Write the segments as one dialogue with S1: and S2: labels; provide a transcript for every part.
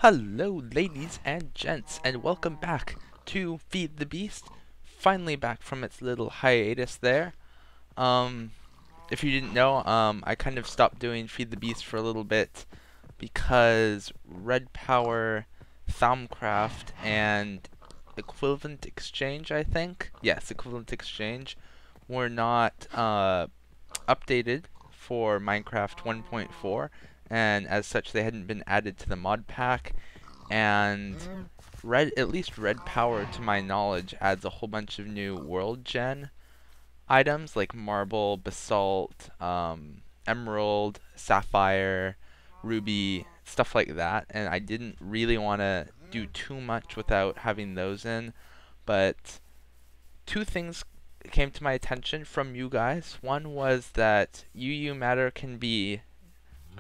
S1: Hello, ladies and gents, and welcome back to Feed the Beast. Finally back from its little hiatus there. Um, if you didn't know, I kind of stopped doing Feed the Beast for a little bit because Red Power, Thaumcraft, and Equivalent Exchange, I think. Yes, Equivalent Exchange were not updated for Minecraft 1.4, and as such they hadn't been added to the mod pack. And at least Red Power, to my knowledge, adds a whole bunch of new world gen items like marble, basalt, emerald, sapphire, ruby, stuff like that. And I didn't really want to do too much without having those in, but two things came to my attention from you guys. One was that UU matter can be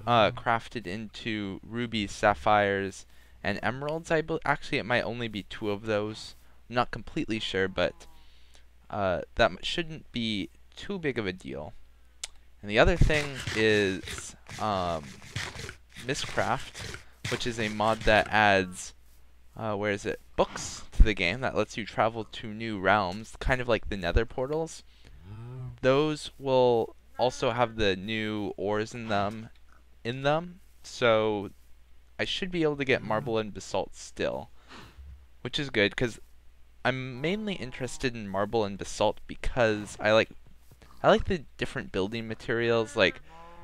S1: crafted into rubies, sapphires, and emeralds. Actually, it might only be two of those. I'm not completely sure, but that shouldn't be too big of a deal. And the other thing is Mistcraft, which is a mod that adds books to the game that lets you travel to new realms, kind of like the Nether portals. Those will also have the new ores in them, so I should be able to get marble and basalt still, which is good because I'm mainly interested in marble and basalt because I like the different building materials. Like,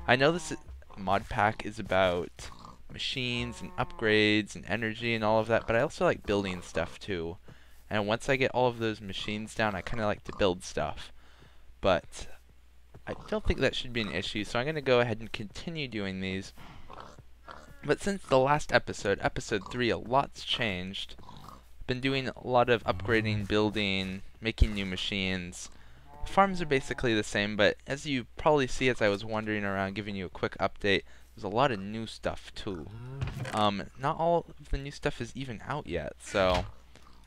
S1: I know this mod pack is about machines and upgrades and energy and all of that, but I also like building stuff too. And once I get all of those machines down, I kind of like to build stuff. But I don't think that should be an issue, so I'm going to go ahead and continue doing these. But since the last episode, episode 3, a lot's changed. Been doing a lot of upgrading, building, making new machines. Farms are basically the same, but as you probably see as I was wandering around giving you a quick update, there's a lot of new stuff too. Not all of the new stuff is even out yet, so I'm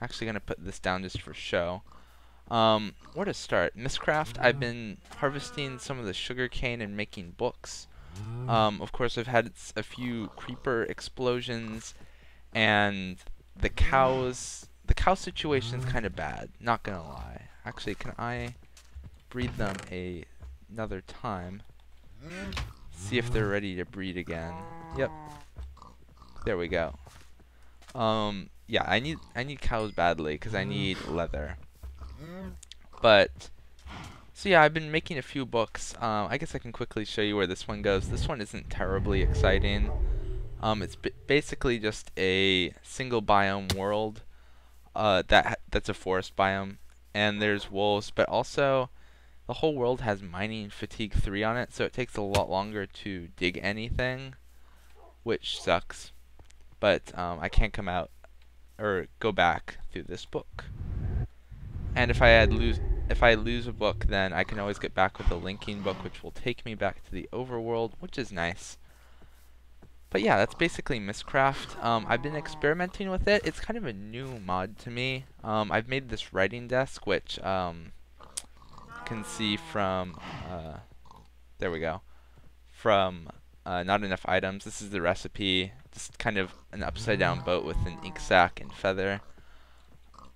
S1: actually going to put this down just for show. Where to start? Mistcraft, I've been harvesting some of the sugarcane and making books. Of course, I've had a few creeper explosions, and the cow situation's kind of bad, not gonna lie. Actually, can I breed them another time? See if they're ready to breed again. Yep. There we go. Yeah, I need cows badly because I need leather. But so yeah, I've been making a few books. I guess I can quickly show you where this one goes. This one isn't terribly exciting. It's basically just a single biome world. That's a forest biome, and there's wolves, but also the whole world has mining fatigue 3 on it, so it takes a lot longer to dig anything, which sucks. But I can't come out or go back through this book. And if I lose a book, then I can always get back with a linking book, which will take me back to the overworld, which is nice. But yeah, that's basically Mistcraft. I've been experimenting with it. It's kind of a new mod to me. I've made this writing desk, which you can see from there we go. From Not Enough Items. This is the recipe. Just kind of an upside down boat with an ink sac and feather.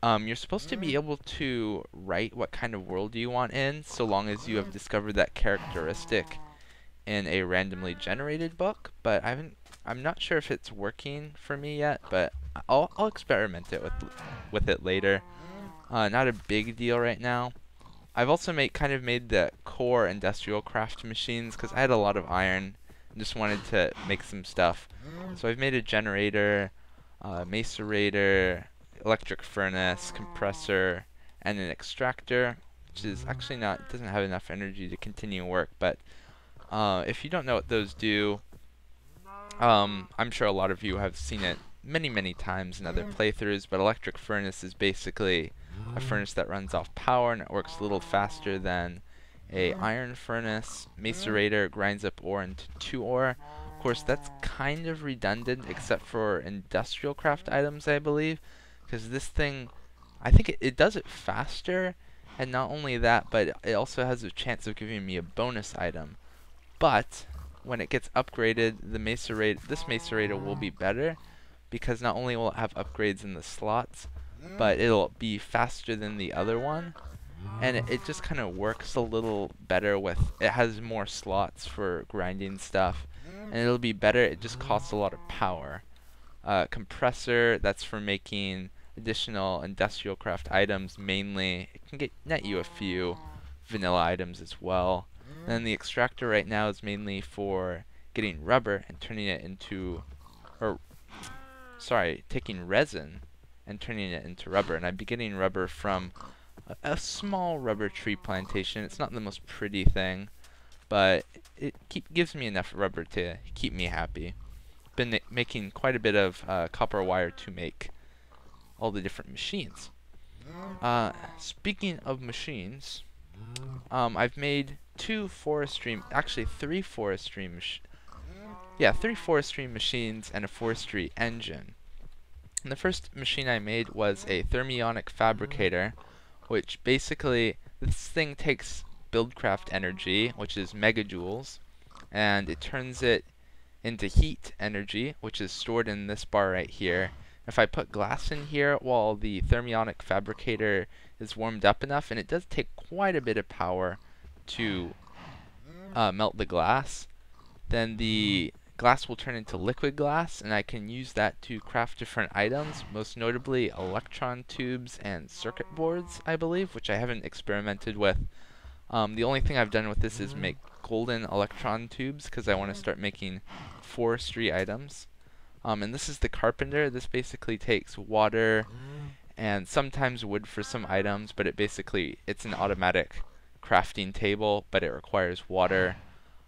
S1: You're supposed to be able to write what kind of world you want in, so long as you have discovered that characteristic in a randomly generated book. But I'm not sure if it's working for me yet, but I'll experiment with it later. Not a big deal right now. I've also kind of made the core industrial craft machines because I had a lot of iron and just wanted to make some stuff. So I've made a generator, macerator, electric furnace, compressor, and an extractor, which is actually doesn't have enough energy to continue work. But if you don't know what those do, I'm sure a lot of you have seen it many times in other playthroughs, but electric furnace is basically a furnace that runs off power, and it works a little faster than a iron furnace. Macerator grinds up ore into 2 ore. Of course, that's kind of redundant except for industrial craft items, I believe, because this thing, I think it does it faster, and not only that, but it also has a chance of giving me a bonus item. But when it gets upgraded, this macerator will be better because not only will it have upgrades in the slots, but it'll be faster than the other one. And it just kind of works a little better with, it has more slots for grinding stuff, and it'll be better. It just costs a lot of power. Compressor, that's for making additional industrial craft items mainly. It can net you a few vanilla items as well. And then the extractor right now is mainly for getting rubber and turning it into, or sorry, taking resin and turning it into rubber. And I'd be getting rubber from a small rubber tree plantation. It's not the most pretty thing, but it gives me enough rubber to keep me happy. Been making quite a bit of copper wire to make all the different machines. Speaking of machines, I've made three forestry machines and a forestry engine. And the first machine I made was a thermionic fabricator, which basically, this thing takes buildcraft energy, which is megajoules, and it turns it into heat energy, which is stored in this bar right here. If I put glass in here while the thermionic fabricator is warmed up enough, and it does take quite a bit of power to melt the glass, then the glass will turn into liquid glass, and I can use that to craft different items, most notably electron tubes and circuit boards, I believe, which I haven't experimented with. The only thing I've done with this is make golden electron tubes, because I want to start making forestry items. And this is the carpenter. This basically takes water and sometimes wood for some items, but it's an automatic crafting table, but it requires water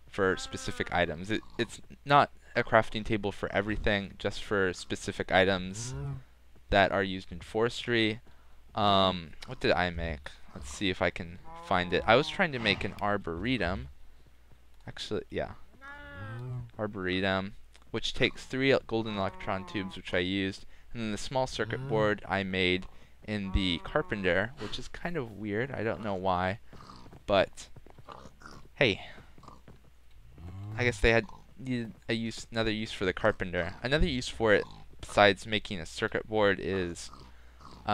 S1: for specific items. It's not a crafting table for everything, just for specific items that are used in forestry. What did I make? Let's see if I can find it. I was trying to make an arboretum. Actually, yeah. Arboretum, which takes 3 golden electron tubes, which I used. And then the small circuit board I made in the carpenter, which is kind of weird. I don't know why. But, hey. I guess they needed another use for the carpenter. Another use for it, besides making a circuit board, is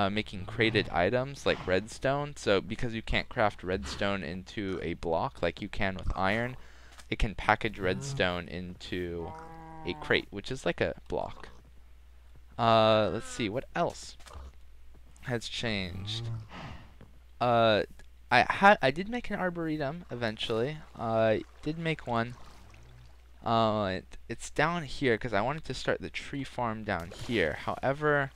S1: making crated items like redstone. So because you can't craft redstone into a block like you can with iron, it can package redstone into a crate, which is like a block. Let's see, what else has changed? I did make an arboretum eventually. I did make one. It's down here because I wanted to start the tree farm down here. However,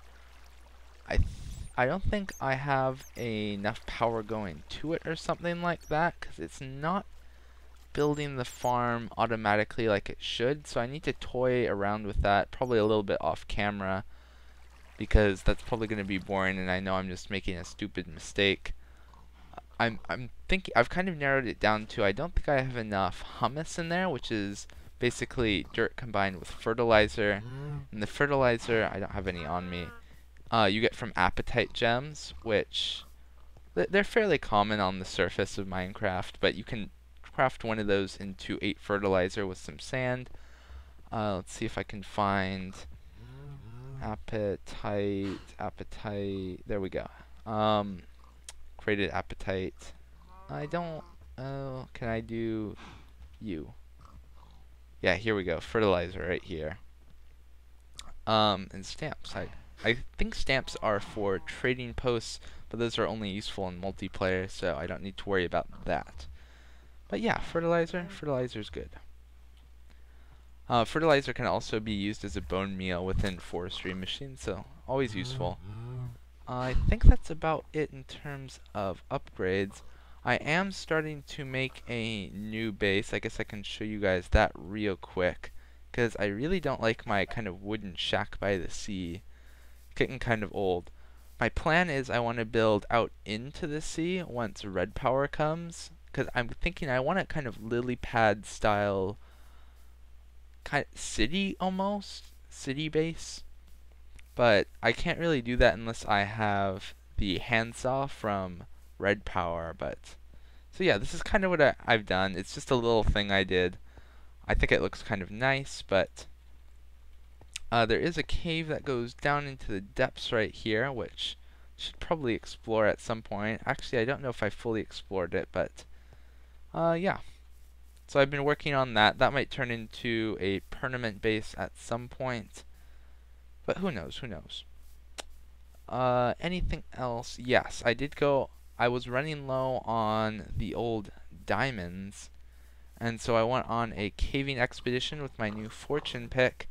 S1: I don't think I have enough power going to it or something like that, because it's not building the farm automatically like it should. So I need to toy around with that, probably a little bit off camera, because that's probably going to be boring, and I know I'm just making a stupid mistake. I'm thinking I've kind of narrowed it down to, I don't think I have enough humus in there, which is basically dirt combined with fertilizer. And the fertilizer, I don't have any on me. You get from apatite gems, which they're fairly common on the surface of Minecraft, but you can craft one of those into 8 fertilizer with some sand. Let's see if I can find apatite. There we go. Created apatite. I don't. Can I do you? Yeah, here we go. Fertilizer right here. And stamps. I think stamps are for trading posts, but those are only useful in multiplayer, so I don't need to worry about that. But yeah, fertilizer's good. Fertilizer can also be used as a bone meal within forestry machines, so always useful. I think that's about it in terms of upgrades. I am starting to make a new base. I guess I can show you guys that real quick, because I really don't like my kind of wooden shack by the sea. Getting kind of old. My plan is I want to build out into the sea once red power comes, because I'm thinking I want a kind of lily pad style kind of city, almost city base, but I can't really do that unless I have the handsaw from red power. But so yeah, this is kind of what I've done. It's just a little thing I did. I think it looks kind of nice, but There is a cave that goes down into the depths right here, which I should probably explore at some point. Actually, I don't know if I fully explored it, but yeah. So I've been working on that. That might turn into a permanent base at some point. But who knows, who knows. Anything else? Yes, I was running low on the old diamonds. And so I went on a caving expedition with my new fortune pick.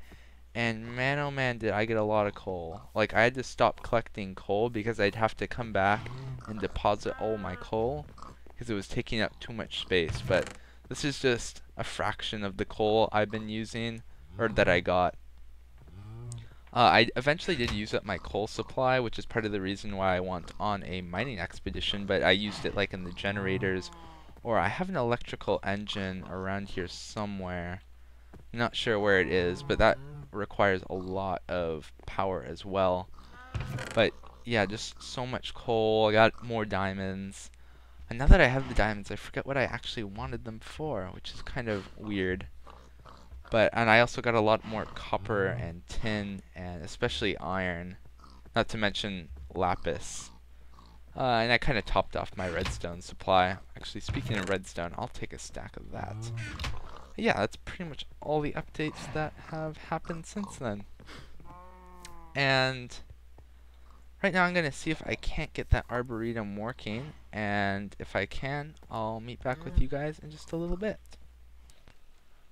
S1: And man, oh man, did I get a lot of coal. Like, I had to stop collecting coal because I'd have to come back and deposit all my coal because it was taking up too much space. But this is just a fraction of the coal I've been using, or that I got. I eventually did use up my coal supply, which is part of the reason why I went on a mining expedition, but I used it like in the generators, or I have an electrical engine around here somewhere. Not sure where it is, but that requires a lot of power as well. But yeah, just so much coal. I got more diamonds. And now that I have the diamonds, I forget what I actually wanted them for, which is kind of weird. And I also got a lot more copper and tin, and especially iron. Not to mention lapis. And I kind of topped off my redstone supply. Actually, speaking of redstone, I'll take a stack of that. Yeah, that's pretty much all the updates that have happened since then. And right now I'm going to see if I can't get that arboretum working. And if I can, I'll meet back with you guys in just a little bit.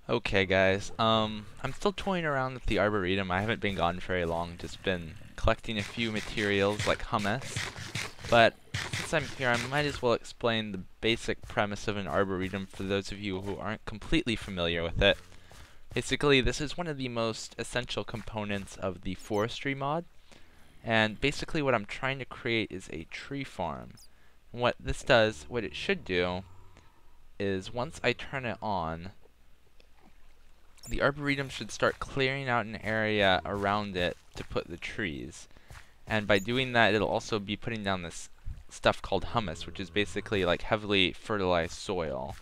S1: Okay guys, I'm still toying around with the arboretum. I haven't been gone very long, just been collecting a few materials like hummus. But since I'm here, I might as well explain the basic premise of an arboretum for those of you who aren't completely familiar with it. Basically, this is one of the most essential components of the forestry mod. And basically what I'm trying to create is a tree farm. And what this does, what it should do, is once I turn it on, the arboretum should start clearing out an area around it to put the trees. And by doing that, it'll also be putting down this stuff called humus, which is basically like heavily fertilized soil.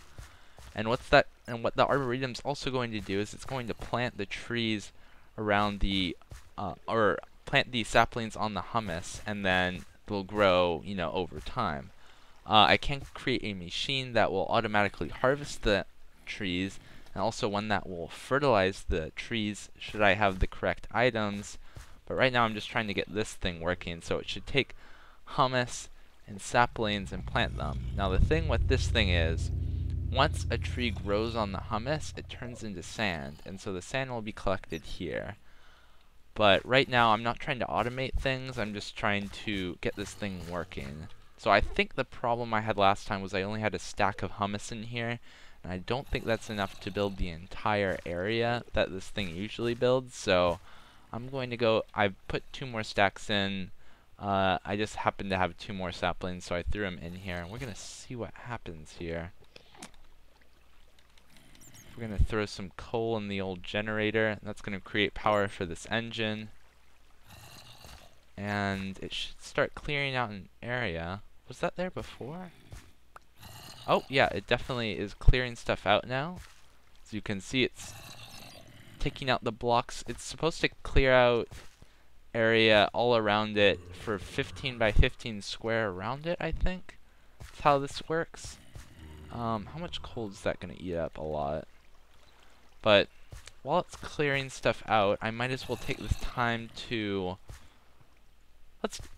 S1: And what the arboretum's also going to do is it's going to plant the trees around the, or plant the saplings on the humus, and then they'll grow, you know, over time. I can create a machine that will automatically harvest the trees, and also one that will fertilize the trees should I have the correct items. But right now I'm just trying to get this thing working, so it should take humus and saplings and plant them. Now the thing with this thing is, once a tree grows on the humus, it turns into sand, and so the sand will be collected here. But right now I'm not trying to automate things, I'm just trying to get this thing working. So I think the problem I had last time was I only had a stack of humus in here, and I don't think that's enough to build the entire area that this thing usually builds, so I'm going to go, I've put 2 more stacks in. I just happened to have 2 more saplings, so I threw them in here, and we're going to see what happens here. We're going to throw some coal in the old generator, and that's going to create power for this engine. And it should start clearing out an area. Was that there before? Oh, yeah, it definitely is clearing stuff out now. As you can see, it's taking out the blocks. It's supposed to clear out area all around it for 15 by 15 square around it, I think. That's how this works. How much coal is that going to eat up? A lot. But while it's clearing stuff out, I might as well take this time to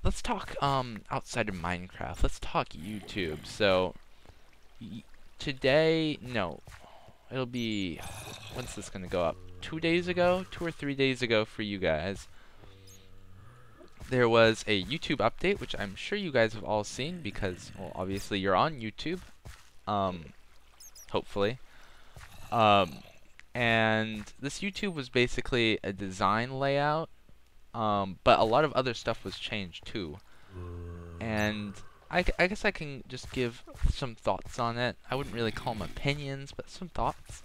S1: let's talk outside of Minecraft. Let's talk YouTube. So today, no, it'll be, when's this gonna go up? 2 days ago, 2 or 3 days ago for you guys. There was a YouTube update, which I'm sure you guys have all seen because, well, obviously you're on YouTube. Hopefully. And this YouTube was basically a design layout, but a lot of other stuff was changed too. And I guess I can just give some thoughts on it. I wouldn't really call them opinions, but some thoughts.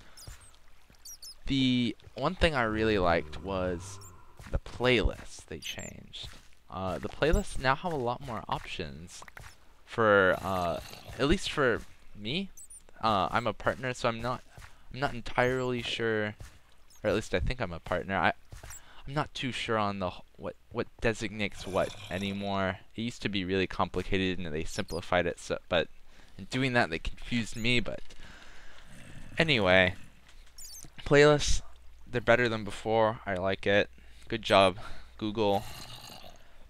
S1: The one thing I really liked was the playlists they changed. The playlists now have a lot more options for, at least for me. I'm a partner, so I'm not entirely sure, or at least I think I'm a partner. I'm not too sure on the what designates what anymore. It used to be really complicated and they simplified it, so but in doing that they confused me, but anyway, playlists, they're better than before. I like it. Good job, Google.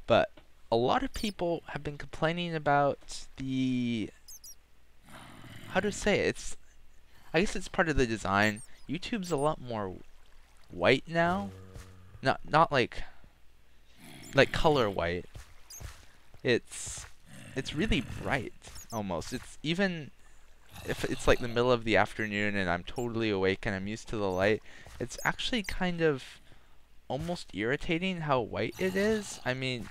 S1: But a lot of people have been complaining about the, how to say it? I guess it's part of the design. YouTube's a lot more white now. Not like color white. It's really bright almost. It's even if it's like the middle of the afternoon and I'm totally awake and I'm used to the light, it's actually kind of almost irritating how white it is. I mean,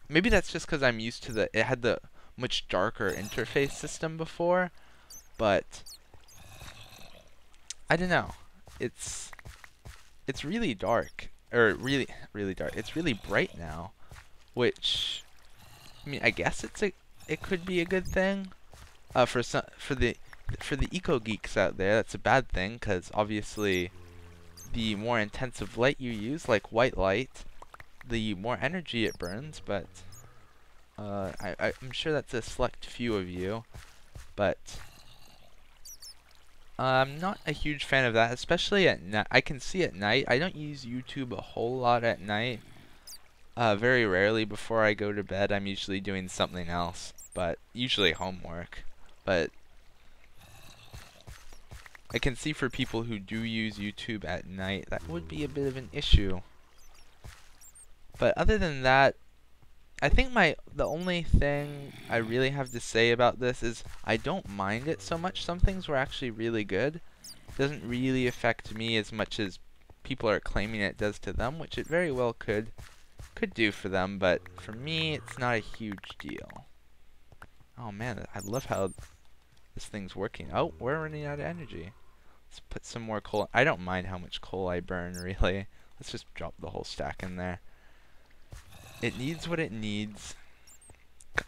S1: maybe that's just because I'm used to it had the much darker interface system before, but I don't know. It's really dark, or really dark. It's really bright now, which I mean, I guess it could be a good thing. For the eco geeks out there, that's a bad thing because obviously the more intensive light you use, like white light, the more energy it burns. But I'm sure that's a select few of you. But I'm not a huge fan of that, especially at night. I can see at night. I don't use YouTube a whole lot at night. Very rarely before I go to bed. I'm usually doing something else, but usually homework. But I can see for people who do use YouTube at night, that would be a bit of an issue. But other than that, I think the only thing I really have to say about this is I don't mind it so much. Some things were actually really good. It doesn't really affect me as much as people are claiming it does to them, which it very well could do for them, but for me it's not a huge deal. Oh man, I love how this thing's working. Oh, we're running out of energy. Let's put some more coal. I don't mind how much coal I burn, really. Let's just drop the whole stack in there. It needs what it needs.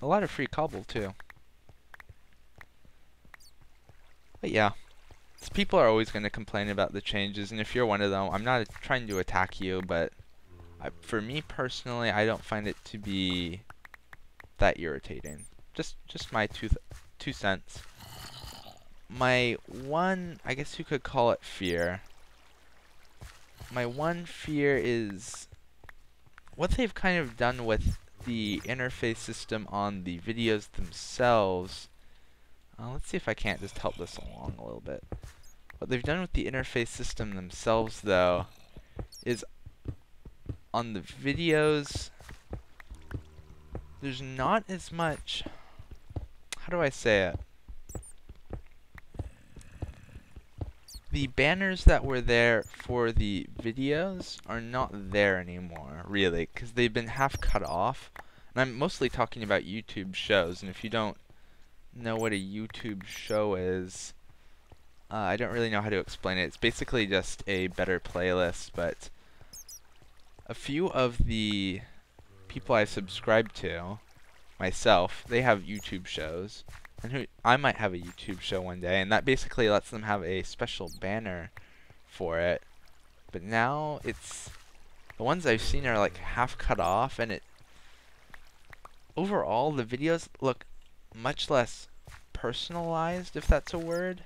S1: A lot of free cobble, too. But yeah, people are always going to complain about the changes, and if you're one of them, I'm not trying to attack you, but for me personally, I don't find it to be that irritating. Just my two cents. My one, I guess you could call it fear. My one fear is what they've kind of done with the interface system on the videos themselves. Let's see if I can't just help this along a little bit. What they've done with the interface system themselves, though, is on the videos, there's not as much, how do I say it? The banners that were there for the videos are not there anymore, really, because they've been half cut off. And I'm mostly talking about YouTube shows, and if you don't know what a YouTube show is, I don't really know how to explain it. It's basically just a better playlist, but a few of the people I subscribe to, myself, they have YouTube shows. And I might have a YouTube show one day, and that basically lets them have a special banner for it. But now it's the ones I've seen are like half cut off, and overall the videos look much less personalized, if that's a word.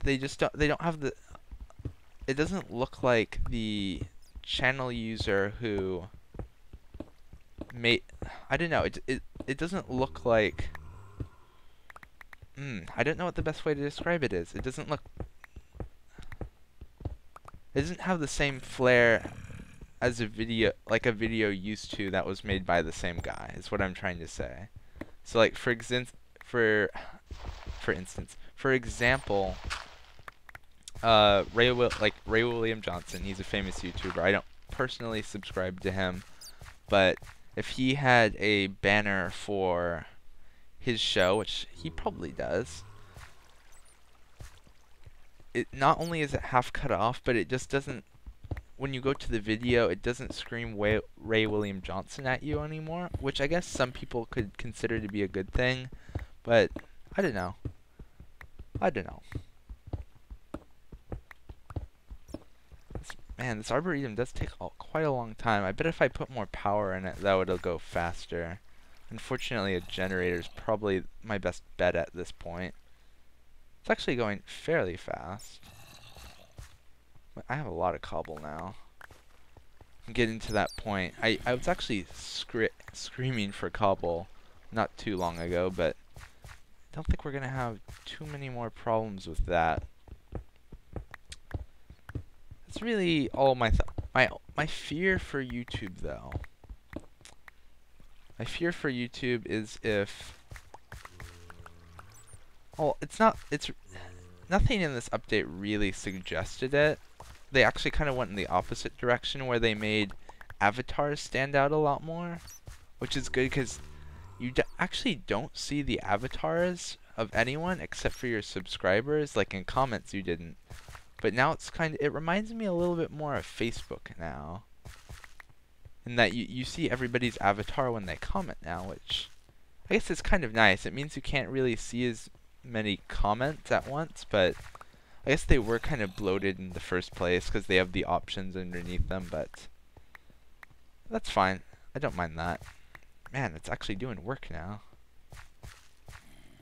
S1: They don't have the, it doesn't look like the channel user who made, I don't know, it doesn't look like, I don't know what the best way to describe it is. It doesn't have the same flair as a video, like a video used to that was made by the same guy, is what I'm trying to say. So like for example, Ray William Johnson, he's a famous YouTuber. I don't personally subscribe to him, but if he had a banner for his show, which he probably does, it not only is it half cut off, but it just doesn't, when you go to the video, it doesn't scream Ray William Johnson at you anymore, which I guess some people could consider to be a good thing, but I don't know. Man, this arboretum does take quite a long time. I bet if I put more power in it, though, it'll go faster. Unfortunately, a generator is probably my best bet at this point. It's actually going fairly fast. I have a lot of cobble now. I'm getting to that point. I was actually screaming for cobble not too long ago, but I don't think we're going to have too many more problems with that. That's really all my fear for YouTube, though. My fear for YouTube is if... Well, it's nothing in this update really suggested it. They actually kind of went in the opposite direction where they made avatars stand out a lot more, which is good because you actually don't see the avatars of anyone except for your subscribers. Like in comments you didn't. But now it reminds me a little bit more of Facebook now. In that you see everybody's avatar when they comment now, which I guess is kind of nice. It means you can't really see as many comments at once, but I guess they were kind of bloated in the first place because they have the options underneath them, but that's fine. I don't mind that. Man, it's actually doing work now.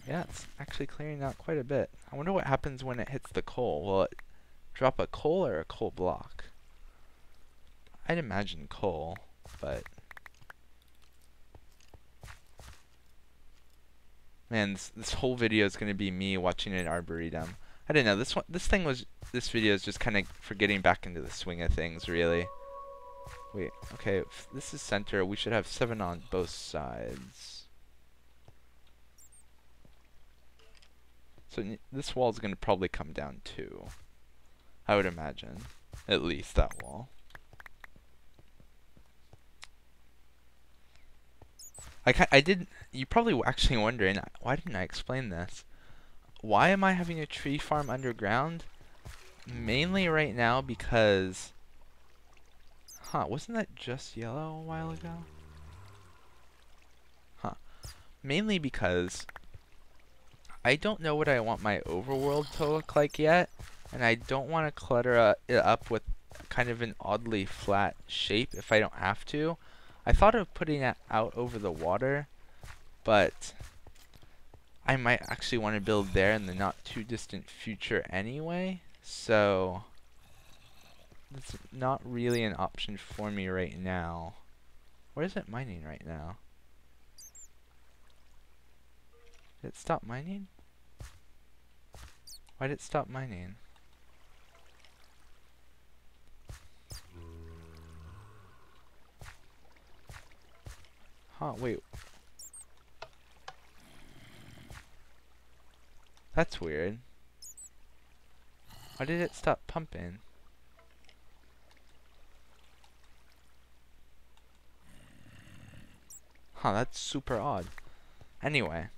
S1: Yeah, it's actually clearing out quite a bit. I wonder what happens when it hits the coal. Will it drop a coal or a coal block? I'd imagine coal, but... Man, this whole video is going to be me watching an arboretum. I don't know, this video is just kind of for getting back into the swing of things, really. Wait, okay, if this is center, we should have 7 on both sides. So this wall is going to probably come down too. I would imagine. At least that wall. You're probably actually wondering, why didn't I explain this? Why am I having a tree farm underground? Mainly right now because... wasn't that just yellow a while ago? Mainly because I don't know what I want my overworld to look like yet, and I don't want to clutter it up with kind of an oddly flat shape if I don't have to. I thought of putting it out over the water, but I might actually want to build there in the not too distant future anyway, so that's not really an option for me right now. Where is it mining right now? Did it stop mining? Why did it stop mining? Wait. That's weird. Why did it stop pumping? That's super odd. Anyway.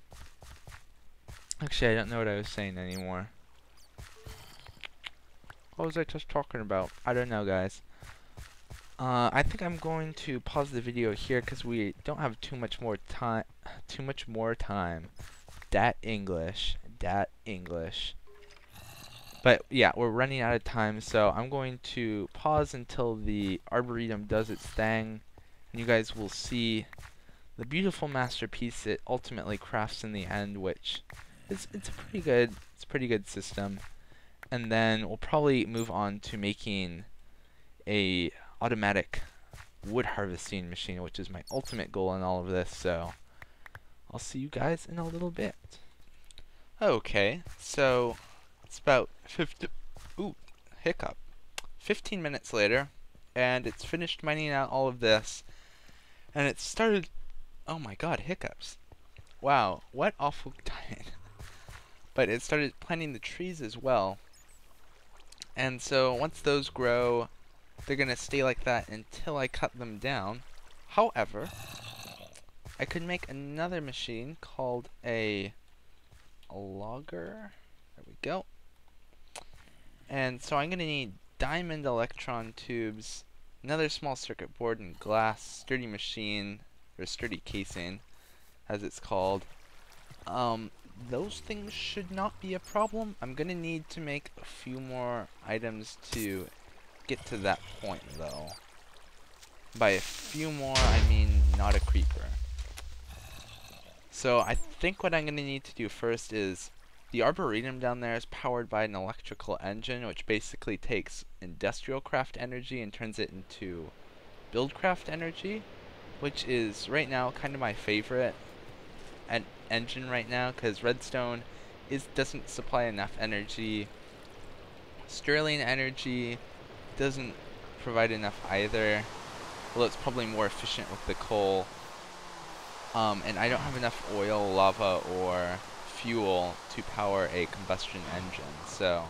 S1: Actually, I don't know what I was saying anymore. What was I just talking about? I don't know, guys. I think I'm going to pause the video here because we don't have too much more time. Dat English. But yeah, we're running out of time, so I'm going to pause until the arboretum does its thing, and you guys will see the beautiful masterpiece it ultimately crafts in the end, which is it's a pretty good system. And then we'll probably move on to making a automatic wood harvesting machine, which is my ultimate goal in all of this. So I'll see you guys in a little bit. Okay, so it's about 15 minutes later, and it's finished mining out all of this, and it started. Oh my god, hiccups. Wow, what awful timing. But it started planting the trees as well. And so once those grow, they're going to stay like that until I cut them down. However, I could make another machine called a logger. There we go. And so I'm going to need diamond electron tubes, another small circuit board, and glass, sturdy machine, or sturdy casing, as it's called. Those things should not be a problem. I'm going to need to make a few more items to get to that point, though. By a few more, I mean not a creeper. So I think what I'm going to need to do first is, the Arboretum down there is powered by an electrical engine, which basically takes industrial craft energy and turns it into buildcraft energy, which is right now kind of my favorite engine right now, because redstone doesn't supply enough energy. Sterling energy doesn't provide enough either, although it's probably more efficient with the coal. And I don't have enough oil, lava, or fuel to power a combustion engine, so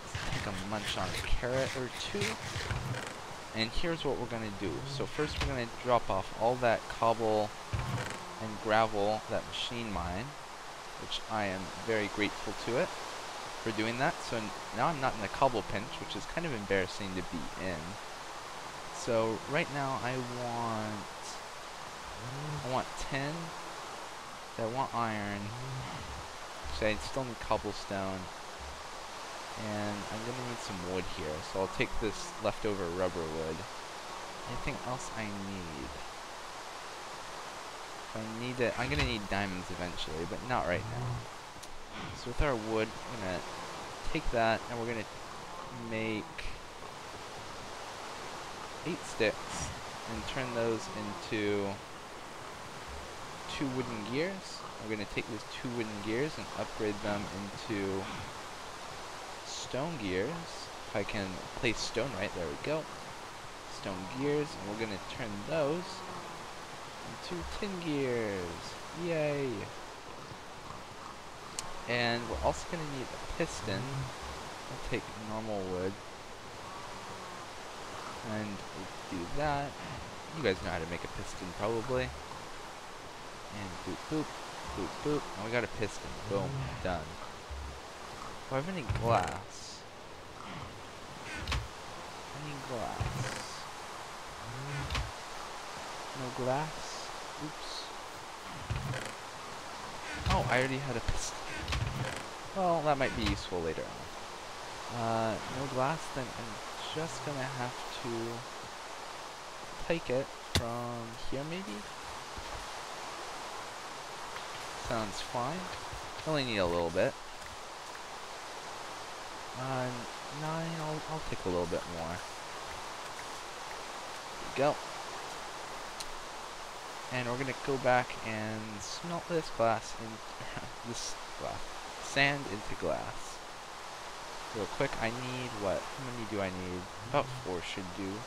S1: let's take a munch on a carrot or two. And here's what we're going to do. So first we're going to drop off all that cobble and gravel that machine mine, which I am very grateful to it for doing that. So now I'm not in a cobble pinch, which is kind of embarrassing to be in. So right now I want tin, I want iron, so I still need cobblestone, and I'm going to need some wood here, so I'll take this leftover rubber wood. Anything else I need? If I need it, I'm going to need diamonds eventually, but not right now. So with our wood, I'm going to take that, and we're going to make 8 sticks, and turn those into 2 wooden gears. We're going to take those 2 wooden gears and upgrade them into stone gears. If I can place stone right, there we go. Stone gears, and we're going to turn those into tin gears. Yay! And we're also going to need a piston. I'll take normal wood and do that. You guys know how to make a piston probably. And boop boop, boop boop, and we got a piston. Boom, done. Do I have any glass? Any glass? No glass? Oops. Oh, I already had a piston. Well, that might be useful later on. No glass, then I'm just gonna have to take it from here maybe? Sounds fine. Only need a little bit. 9, I'll take a little bit more. There we go. And we're gonna go back and smelt this glass in sand into glass. Real quick, I need what? How many do I need? About 4 should do.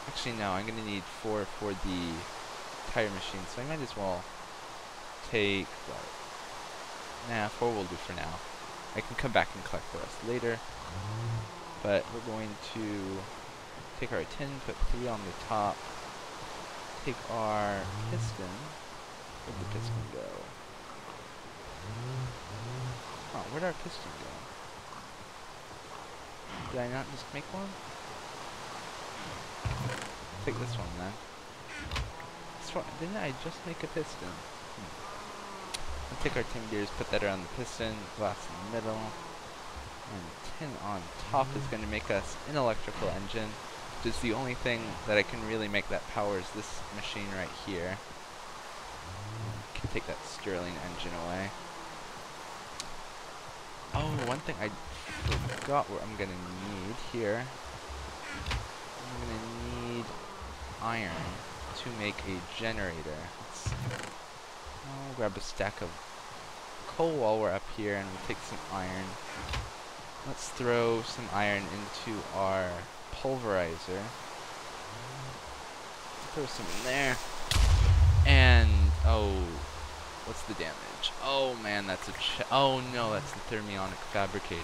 S1: Actually, no, I'm gonna need 4 for the tire machine, so I might as well take what? Nah, 4 will do for now. I can come back and collect the rest later. But we're going to take our tin, put 3 on the top. Take our piston. Where'd the piston go? Oh, where'd our piston go? Did I not just make one? Take this one then. Didn't I just make a piston? We'll take our tin gears, put that around the piston, glass in the middle, and tin on top is going to make us an electrical engine, which is the only thing that I can really make that powers this machine right here. Can take that Stirling engine away. Oh, one thing I forgot what I'm going to need here. I'm going to need iron to make a generator. I'll grab a stack of coal while we're up here, and we'll take some iron. Let's throw some iron into our pulverizer. Throw some in there. And, oh, what's the damage? Oh man, that's a oh no, that's the thermionic fabricator.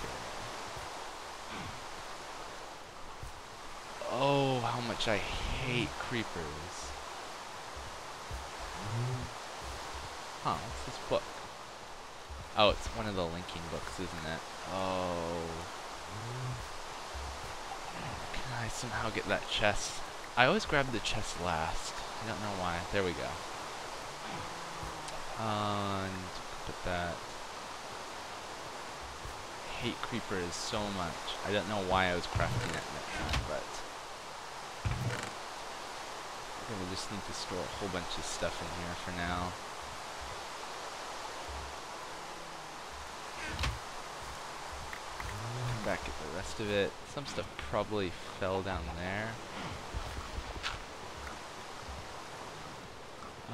S1: Oh, how much I hate creepers. Huh, what's this book? Oh, it's one of the linking books, isn't it? Oh. Can I somehow get that chest? I always grab the chest last. I don't know why. There we go. And put that. I hate creepers so much. I don't know why I was crafting at nighttime, but I'm gonna just need to store a whole bunch of stuff in here for now. Come back at the rest of it. Some stuff probably fell down there.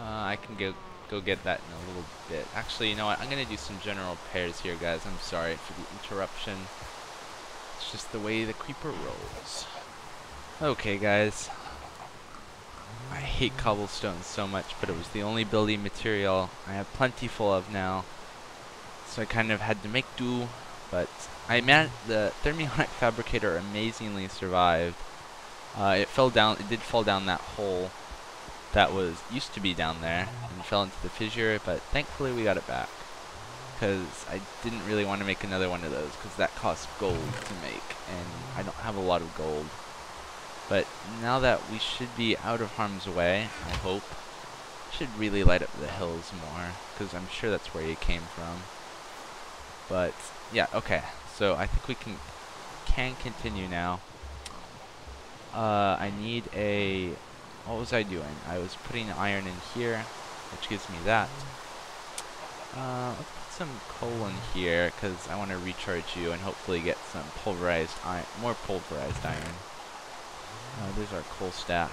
S1: I can go get that in a little bit. Actually, you know what? I'm gonna do some general repairs here, guys. I'm sorry for the interruption. It's just the way the creeper rolls. Okay, guys. I hate cobblestone so much, but it was the only building material I have plentiful of now. So I kind of had to make do, but the thermionic fabricator amazingly survived. It did fall down that hole that used to be down there and fell into the fissure, but thankfully we got it back. Because I didn't really want to make another one of those, because that costs gold to make, and I don't have a lot of gold. But now that we should be out of harm's way, I hope, should really light up the hills more, because I'm sure that's where he came from. But yeah, okay. So I think we can continue now. I need a. What was I doing? I was putting iron in here, which gives me that. Let's put some coal in here, because I want to recharge you and hopefully get some pulverized iron, more pulverized iron. There's our coal stack.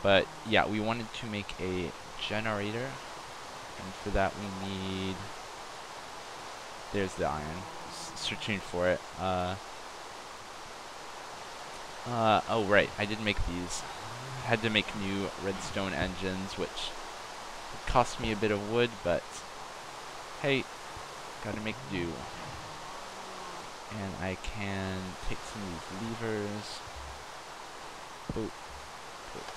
S1: But yeah, we wanted to make a generator, and for that we need. There's the iron. Searching for it. Oh right, I did make these. I had to make new redstone engines, which cost me a bit of wood, but hey, gotta make do. And I can take some of these levers. Boop. Boop.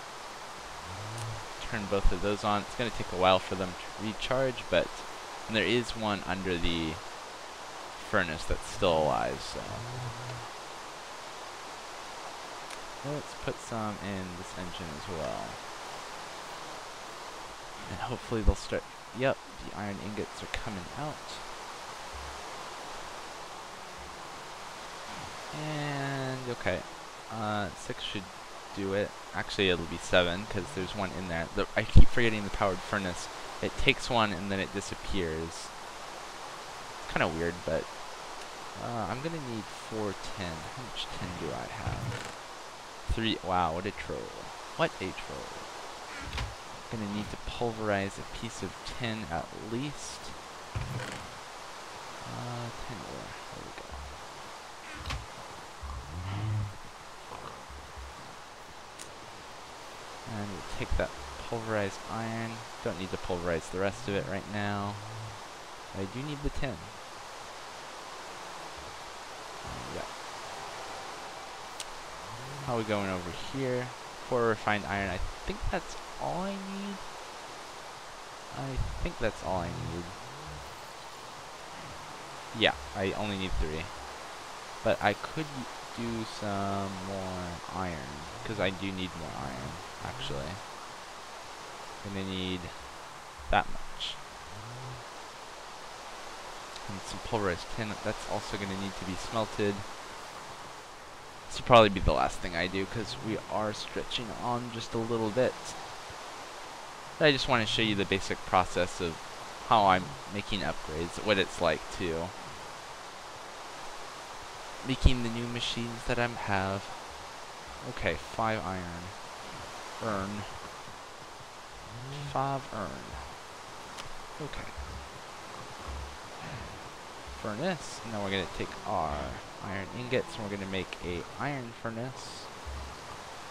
S1: Turn both of those on. It's gonna take a while for them to recharge, but there is one under the furnace that's still alive, so. Let's put some in this engine as well. And hopefully they'll start. Yep, the iron ingots are coming out. And okay, 6 should do it. Actually, it'll be 7 because there's one in there. I keep forgetting the powered furnace. It takes one and then it disappears. It's kind of weird, but I'm gonna need 4 tin. How much tin do I have? 3. Wow, what a troll. What a troll. Gonna need to pulverize a piece of tin at least. Tin ore. There we go. And we'll take that pulverized iron. Don't need to pulverize the rest of it right now. I do need the tin. Yeah. How are we going over here? 4 refined iron. I think that's all I need. I think that's all I need. Yeah, I only need 3. But I could do some more iron, because I do need more iron, actually. I'm gonna need that much. And some pulverized tin. That's also gonna need to be smelted. This will probably be the last thing I do, because we are stretching on just a little bit. But I just want to show you the basic process of how I'm making upgrades, what it's like to making the new machines that I have. Okay, 5 iron. Earn. 5 earn. Okay. Furnace. Now we're going to take our iron ingots and we're going to make a iron furnace.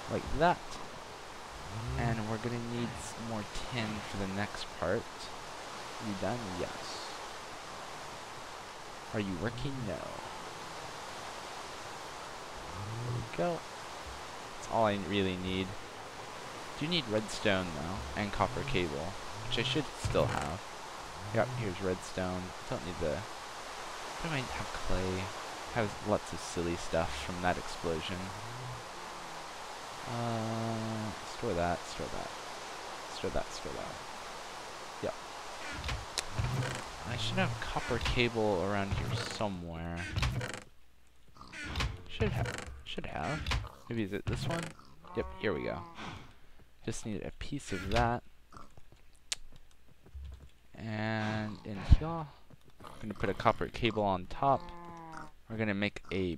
S1: Like that. And we're going to need some more tin for the next part. You done? Yes. Are you working? No. There we go. That's all I really need. Do need redstone though, and copper cable, which I should still have. Yep, here's redstone. Don't need the. I might have clay. Has lots of silly stuff from that explosion. Store that, store that. Store that, store that. Yep. I I should have copper cable around here somewhere. Should have. Maybe is it this one? Yep, here we go. Just need a piece of that. And in here, I'm going to put a copper cable on top. We're going to make a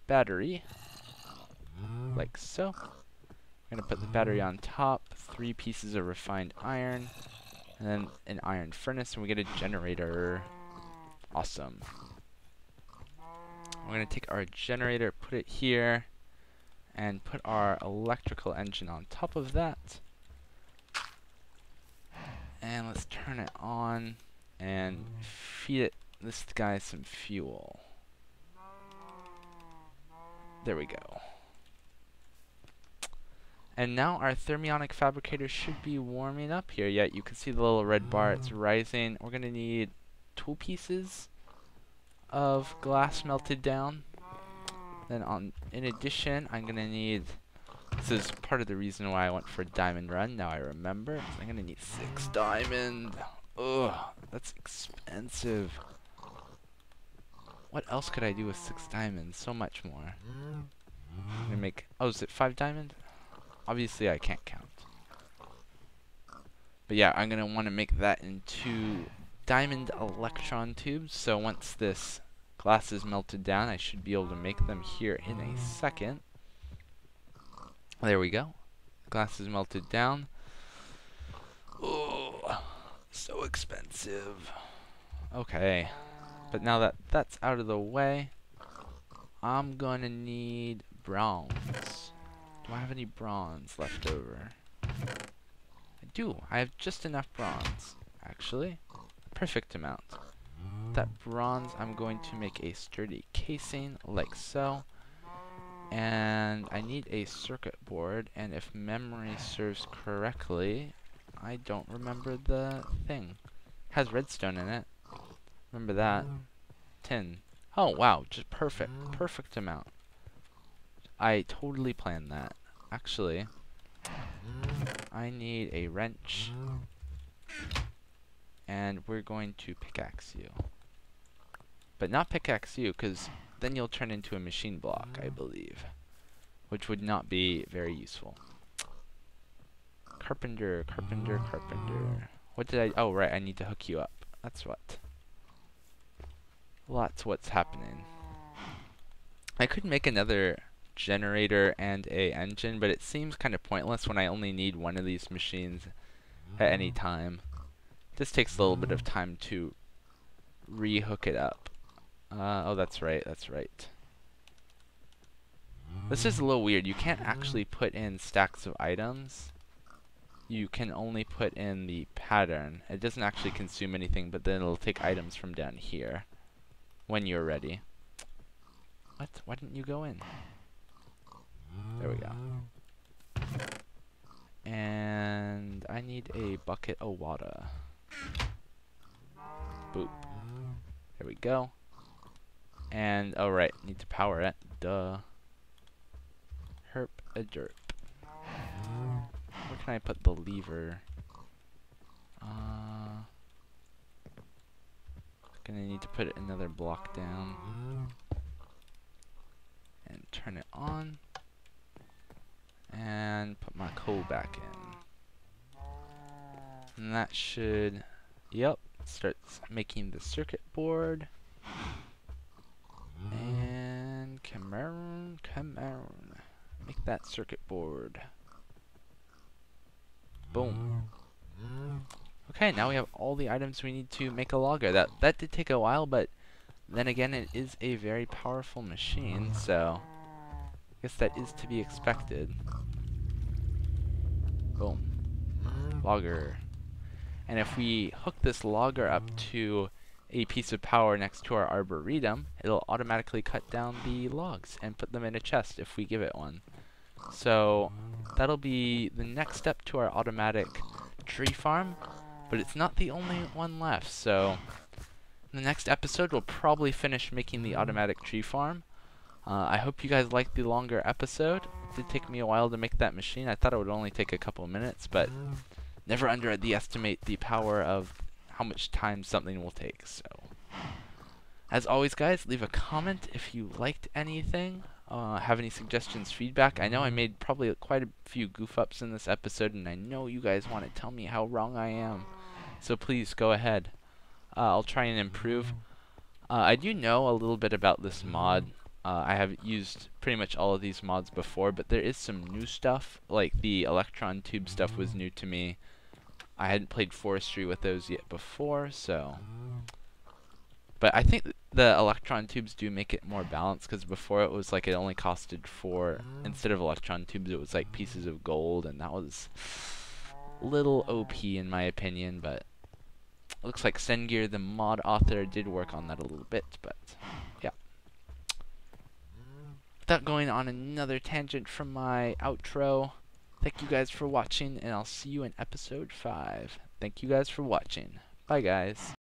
S1: battery, like so. We're going to put the battery on top, 3 pieces of refined iron, and then an iron furnace, and we get a generator. Awesome. We're going to take our generator, put it here, and put our electrical engine on top of that. And let's turn it on and feed this guy some fuel. There we go. And now our thermionic fabricator should be warming up here. Yeah, you can see the little red bar, it's rising. We're going to need 2 pieces of glass melted down. Then in addition, I'm going to need, this is part of the reason why I went for diamond run, now I remember. I'm going to need 6 diamond. Ugh, that's expensive. What else could I do with 6 diamonds? So much more. I'm going to make, oh, is it 5 diamond? Obviously I can't count. But yeah, I'm going to want to make that into diamond electron tubes. So once this glass is melted down, I should be able to make them here in a second. There we go. Glass is melted down. Oh, so expensive. Okay. But now that that's out of the way, I'm going to need bronze. Do I have any bronze left over? I do. I have just enough bronze, actually. Perfect amount. That bronze, I'm going to make a sturdy casing, like so. And I need a circuit board, and if memory serves correctly, I don't remember the thing. It has redstone in it. Remember that. Tin. Oh, wow. Just perfect. Perfect amount. I totally planned that. Actually, I need a wrench, and we're going to pickaxe you. But not pickaxe you, because then you'll turn into a machine block, I believe, which would not be very useful. Carpenter, carpenter, carpenter. What did I... Oh, right, I need to hook you up. That's what. Lots what's happening. I could make another generator and a engine, but it seems kind of pointless when I only need one of these machines at any time. This takes a little bit of time to re-hook it up. Oh, that's right, that's right. This is a little weird. You can't actually put in stacks of items. You can only put in the pattern. It doesn't actually consume anything, but then it'll take items from down here when you're ready. What? Why didn't you go in? There we go. And I need a bucket of water. Boop. There we go. And, oh right, need to power it. Duh. Herp a derp. Where can I put the lever? Gonna need to put another block down. And turn it on. And put my coal back in. And that should, yep, starts making the circuit board. And come on, make that circuit board. Boom. Okay, now we have all the items we need to make a logger. That did take a while, but then again, it is a very powerful machine, so I guess that is to be expected. Boom. Logger. And if we hook this logger up to a piece of power next to our arboretum, it'll automatically cut down the logs and put them in a chest if we give it one. So that'll be the next step to our automatic tree farm, but it's not the only one left. So in the next episode, we'll probably finish making the automatic tree farm. I hope you guys liked the longer episode. It did take me a while to make that machine. I thought it would only take a couple minutes, but never underestimate the power of how much time something will take. So, as always, guys, leave a comment if you liked anything. Have any suggestions, feedback. I know I made probably quite a few goof ups in this episode, and I know you guys want to tell me how wrong I am. So please go ahead. I'll try and improve. I do know a little bit about this mod. I have used pretty much all of these mods before, but there is some new stuff. Like the electron tube stuff was new to me. I hadn't played forestry with those yet before, so... But I think the electron tubes do make it more balanced, because before it was like it only costed 4, instead of electron tubes it was like pieces of gold, and that was little OP in my opinion, but looks like Sengir, the mod author, did work on that a little bit, but yeah. Without going on another tangent from my outro, thank you guys for watching, and I'll see you in episode 5. Thank you guys for watching. Bye, guys.